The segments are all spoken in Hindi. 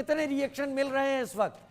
कितने रिएक्शन मिल रहे हैं इस वक्त?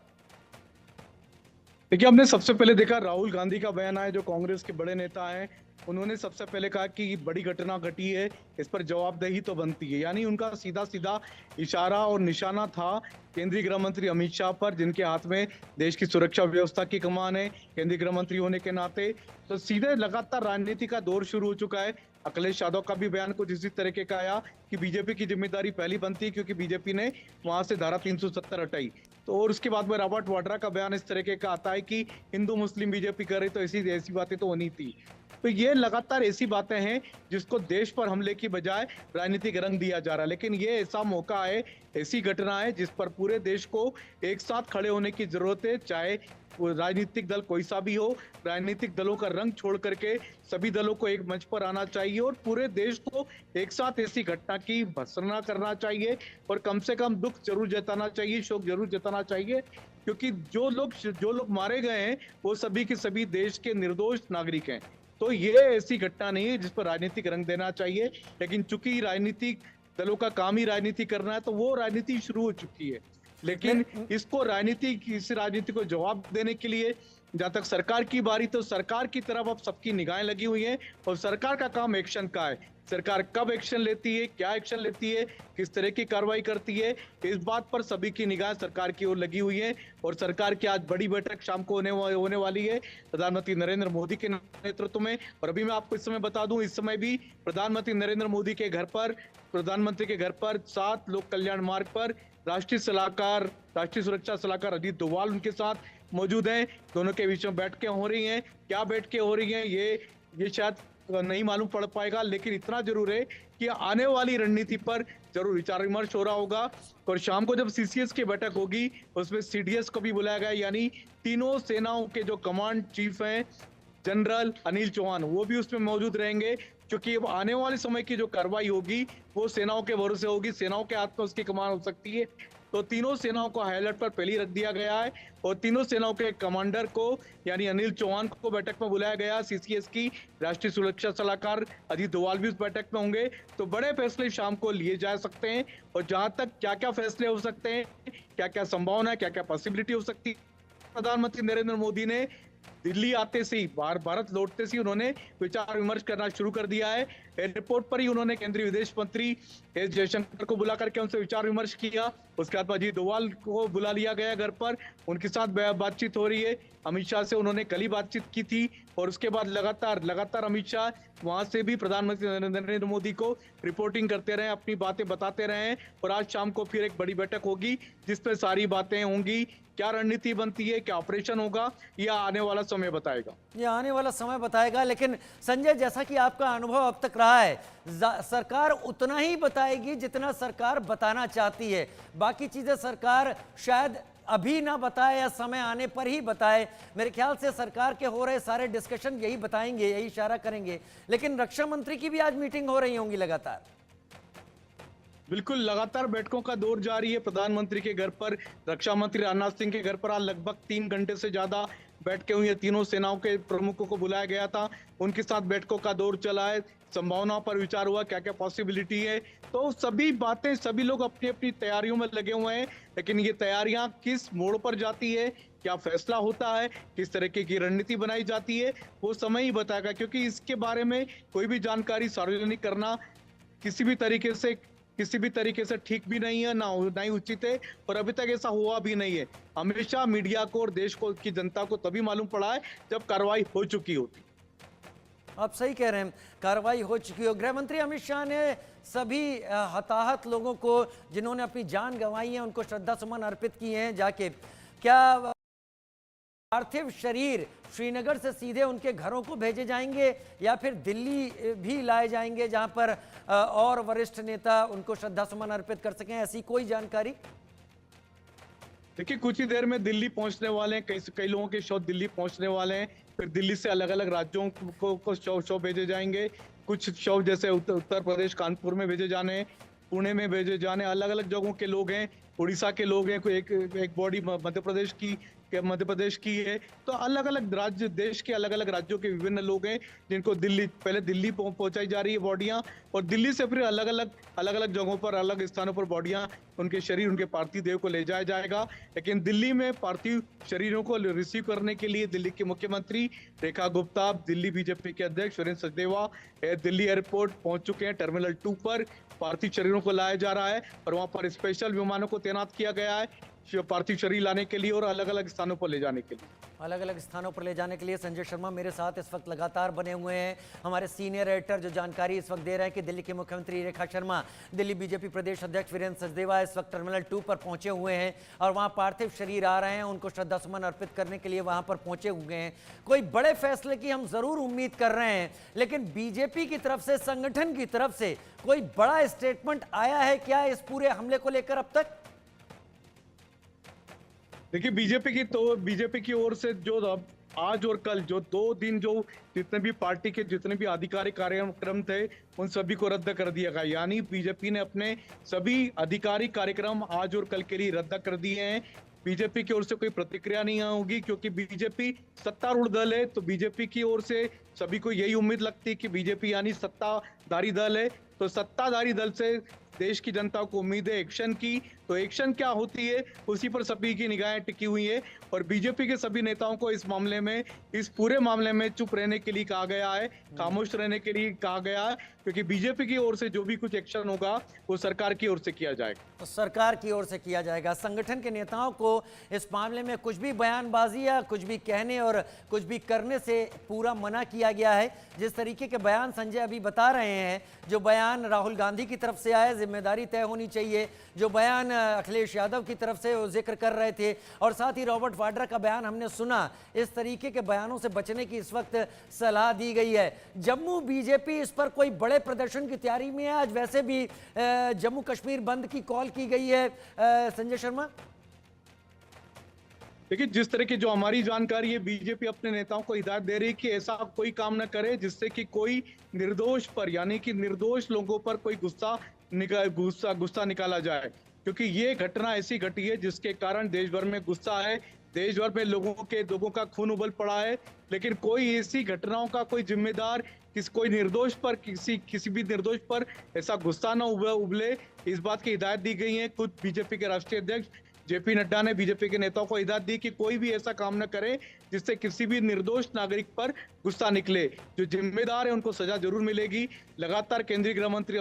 देखिए, हमने सबसे पहले देखा राहुल गांधी का बयान आया, जो कांग्रेस के बड़े नेता हैं। उन्होंने सबसे पहले कहा कि बड़ी घटना घटी है, इस पर जवाबदेही तो बनती है। यानी उनका सीधा सीधा इशारा और निशाना था केंद्रीय गृह मंत्री अमित शाह पर, जिनके हाथ में देश की सुरक्षा व्यवस्था की कमान है केंद्रीय गृह मंत्री होने के नाते। तो सीधे लगातार राजनीति का दौर शुरू हो चुका है। अखिलेश यादव का भी बयान कुछ इसी तरीके का आया कि बीजेपी की जिम्मेदारी पहली बनती है, क्योंकि बीजेपी ने वहां से धारा 370 हटाई। तो और उसके बाद में रॉबर्ट वाड्रा का बयान इस तरीके का आता है कि हिंदू मुस्लिम बीजेपी कर रही, तो ऐसी ऐसी बातें तो होनी थी। तो ये लगातार ऐसी बातें हैं जिसको देश पर हमले की बजाय राजनीतिक रंग दिया जा रहा है। लेकिन ये ऐसा मौका है, ऐसी घटना है जिस पर पूरे देश को एक साथ खड़े होने की जरूरत है। चाहे वो राजनीतिक दल कोई सा भी हो, राजनीतिक दलों का रंग छोड़ करके सभी दलों को एक मंच पर आना चाहिए और पूरे देश को एक साथ ऐसी घटना की भर्त्सना करना चाहिए और कम से कम दुख जरूर जताना चाहिए, शोक जरूर जताना चाहिए। क्योंकि जो लोग मारे गए हैं वो सभी के सभी देश के निर्दोष नागरिक हैं। तो ये ऐसी घटना नहीं है जिस पर राजनीतिक रंग देना चाहिए। लेकिन चूंकि राजनीतिक दलों का काम ही राजनीति करना है, तो वो राजनीति शुरू हो चुकी है। लेकिन इसको इस राजनीति को जवाब देने के लिए जहां तक सरकार की बारी, तो सरकार की तरफ अब सबकी निगाहें लगी हुई हैं और सरकार का काम एक्शन का है। सरकार कब एक्शन लेती है, क्या एक्शन लेती है, किस तरह की कार्रवाई करती है, इस बात पर सभी की निगाह सरकार की ओर लगी हुई है। और सरकार की आज बड़ी बैठक शाम को होने वाली है प्रधानमंत्री नरेंद्र मोदी के नेतृत्व में। और अभी मैं आपको इस समय बता दूं, इस समय भी प्रधानमंत्री नरेंद्र मोदी के घर पर, प्रधानमंत्री के घर पर 7 लोक कल्याण मार्ग पर राष्ट्रीय सुरक्षा सलाहकार अजीत डोभाल उनके साथ मौजूद हैं। दोनों के बीच में बैठकें हो रही हैं। क्या बैठकें हो रही हैं ये शायद नहीं मालूम पड़ पाएगा, लेकिन इतना जरूर है कि आने वाली रणनीति पर जरूर विचार विमर्श हो रहा होगा। और शाम को जब सीसीएस की बैठक होगी, उसमें सीडीएस को भी बुलाया गया, यानी तीनों सेनाओं के जो कमांड चीफ हैं, जनरल अनिल चौहान, वो भी उसमें मौजूद रहेंगे। क्योंकि अब आने वाले समय की जो कार्रवाई होगी वो सेनाओं के भरोसे होगी, सेनाओं के हाथ में उसकी कमान हो सकती है। तो तीनों सेनाओं को हाई अलर्ट पर पहले ही रख दिया गया है और तीनों सेनाओं के कमांडर को यानी अनिल चौहान को बैठक में बुलाया गया। सीसीएस की राष्ट्रीय सुरक्षा सलाहकार अजीत डोभाल भी उस बैठक में होंगे। तो बड़े फैसले शाम को लिए जा सकते हैं। और जहां तक क्या क्या फैसले हो सकते हैं, क्या क्या संभावना है, क्या क्या पॉसिबिलिटी हो सकती है, प्रधानमंत्री नरेंद्र मोदी ने दिल्ली आते से ही, भारत लौटते से ही उन्होंने विचार विमर्श करना शुरू कर दिया है। एयरपोर्ट पर ही उन्होंने केंद्रीय विदेश मंत्री एस जयशंकर को बुला करके उनसे विचार विमर्श किया। उसके बाद अजीत डोभाल को बुला लिया गया घर पर, उनके साथ बातचीत हो रही है। अमित शाह से उन्होंने कल ही बातचीत की थी और उसके बाद लगातार अमित शाह वहां से भी प्रधानमंत्री नरेंद्र मोदी को रिपोर्टिंग करते रहे, अपनी बातें बताते रहे। और आज शाम को फिर एक बड़ी बैठक होगी जिसपे सारी बातें होंगी। क्या रणनीति बनती है, क्या ऑपरेशन होगा, यह आने वाला समय बताएगा। ये आने वाला समय बताएगा। लेकिन संजय, जैसा कि आपका अनुभव अब तक रहा है, सरकार उतना ही बताएगी जितना सरकार बताना चाहती है। बाकी चीजें सरकार शायद अभी ना बताए या समय आने पर ही बताए। मेरे ख्याल से सरकार के हो रहे सारे डिस्कशन यही बताएंगे, यही इशारा करेंगे। लेकिन रक्षा मंत्री की भी आज मीटिंग हो रही होंगी लगातार। बिल्कुल, लगातार बैठकों का दौर जारी है। प्रधानमंत्री के घर पर, रक्षा मंत्री राजनाथ सिंह के घर पर आज लगभग 3 घंटे से ज्यादा बैठकें हुई है। तीनों सेनाओं के प्रमुखों को बुलाया गया था, उनके साथ बैठकों का दौर चला है। संभावनाओं पर विचार हुआ, क्या क्या पॉसिबिलिटी है। तो सभी बातें, सभी लोग अपनी अपनी तैयारियों में लगे हुए हैं। लेकिन ये तैयारियां किस मोड़ पर जाती है, क्या फैसला होता है, किस तरीके की रणनीति बनाई जाती है, वो समय ही बताएगा। क्योंकि इसके बारे में कोई भी जानकारी सार्वजनिक करना किसी भी तरीके से ठीक भी नहीं है, ना ही उचित है। और अभी तक ऐसा हुआ भी नहीं है। हमेशा मीडिया को और देश को की जनता को तभी मालूम पड़ा है जब कार्रवाई हो चुकी होती। आप सही कह रहे हैं, कार्रवाई हो चुकी हो। गृह मंत्री अमित शाह ने सभी हताहत लोगों को, जिन्होंने अपनी जान गंवाई है, उनको श्रद्धा सुमन अर्पित किए हैं जाके। क्या पार्थिव शरीर श्रीनगर से सीधे उनके घरों को भेजे जाएंगे या फिर दिल्ली भी लाए जाएंगे, जहां पर और वरिष्ठ नेता उनको श्रद्धा सुमन अर्पित कर सकें? ऐसी कोई जानकारी? देखिए, कुछ ही देर में दिल्ली पहुंचने वाले हैं। कई लोगों के शव दिल्ली पहुंचने वाले हैं। फिर दिल्ली से अलग अलग राज्यों को शव भेजे जाएंगे। कुछ शव जैसे उत्तर प्रदेश कानपुर में भेजे जाने, पुणे में भेजे जाने, अलग अलग जगहों के लोग हैं। उड़ीसा के लोग हैं, कोई एक बॉडी मध्य प्रदेश की है। तो अलग अलग राज्य, देश के अलग अलग राज्यों के विभिन्न लोग हैं जिनको पहले दिल्ली पहुंचाई जा रही है बॉडियां, और दिल्ली से फिर अलग अलग जगहों पर, अलग स्थानों पर बॉडियां, उनके शरीर, उनके पार्थिव देह को ले जाया जाएगा। लेकिन दिल्ली में पार्थिव शरीरों को रिसीव करने के लिए दिल्ली की मुख्यमंत्री रेखा गुप्ता, दिल्ली बीजेपी के अध्यक्ष वीरेंद्र सचदेवा दिल्ली एयरपोर्ट पहुंच चुके हैं। टर्मिनल 2 पर पार्थिव शरीरों को लाया जा रहा है और वहां पर स्पेशल विमानों को तैनात किया गया है पार्थिव शरीर लाने के लिए और अलग अलग स्थानों पर ले जाने के लिए। अलग अलग स्थानों पर ले जाने के लिए संजय शर्मा मेरे साथ इस वक्त लगातार बने हुए हैं, हमारे सीनियर एडिटर जो जानकारी इस वक्त दे रहे हैं कि दिल्ली की मुख्यमंत्री रेखा शर्मा, दिल्ली बीजेपी प्रदेश अध्यक्ष वीरेंद्र सचदेवा इस वक्त टर्मिनल 2 पर पहुंचे हुए हैं और वहां पार्थिव शरीर आ रहे हैं, उनको श्रद्धासुमन अर्पित करने के लिए वहां पर पहुंचे हुए हैं। कोई बड़े फैसले की हम जरूर उम्मीद कर रहे हैं, लेकिन बीजेपी की तरफ से, संगठन की तरफ से कोई बड़ा स्टेटमेंट आया है क्या इस पूरे हमले को लेकर अब तक? देखिए, बीजेपी की ओर से जो आज और कल जो 2 दिन जो जितने भी पार्टी के जितने भी आधिकारिक कार्यक्रम थे उन सभी को रद्द कर दिया गया। यानी बीजेपी ने अपने सभी आधिकारिक कार्यक्रम आज और कल के लिए रद्द कर दिए हैं। बीजेपी की ओर से कोई प्रतिक्रिया नहीं होगी क्योंकि बीजेपी सत्तारूढ़ दल है, तो बीजेपी की ओर से सभी को यही उम्मीद लगती है कि बीजेपी यानी सत्ताधारी दल है, तो सत्ताधारी दल से देश की जनता को उम्मीद है एक्शन की। तो एक्शन क्या होती है उसी पर सभी की निगाहें टिकी हुई है और बीजेपी के सभी नेताओं को इस पूरे मामले में चुप रहने के लिए कहा गया है, खामोश रहने के लिए कहा गया है, क्योंकि बीजेपी की ओर से जो भी कुछ एक्शन होगा वो सरकार की ओर से किया जाएगा। तो सरकार की ओर से किया जाएगा। संगठन के नेताओं को इस मामले में कुछ भी बयानबाजी या कुछ भी कहने और कुछ भी करने से पूरा मना किया गया है। जिस तरीके के बयान संजय अभी बता रहे हैं, जो बयान राहुल गांधी की तरफ से आया, जिम्मेदारी तय होनी चाहिए, जो बयान अखिलेश यादव की तरफ से वो जिक्र कर रहे थे, और साथ ही रॉबर्ट वाड्रा का बयान हमने सुना, इस तरीके के बयानों से बचने की इस वक्त सलाह दी गई है। जम्मू बीजेपी इस पर कोई बड़े प्रदर्शन की तैयारी में है। आज वैसे भी जम्मू कश्मीर बंद की कॉल की गई है संजय शर्मा। देखिए, जिस तरह की जो हमारी जानकारी है, बीजेपी अपने नेताओं को हिदायत दे रही है कि ऐसा कोई काम न करे जिससे कि कोई निर्दोष पर, यानी कि निर्दोष लोगों पर कोई गुस्सा निकाला जाए, क्योंकि ये घटना ऐसी घटी है जिसके कारण देश भर में गुस्सा है, देश भर में लोगों का खून उबल पड़ा है, लेकिन कोई ऐसी घटनाओं का कोई जिम्मेदार कोई निर्दोष पर, किसी भी निर्दोष पर ऐसा गुस्सा न उबले, इस बात की हिदायत दी गई है। खुद बीजेपी के राष्ट्रीय अध्यक्ष जेपी नड्डा ने बीजेपी के नेताओं को हिदायत दी कि कोई भी ऐसा काम न करे जिससे किसी भी निर्दोष नागरिक पर गुस्सा निकले। जो जिम्मेदार है उनको सजा जरूर मिलेगी। लगातार केंद्रीय गृह मंत्री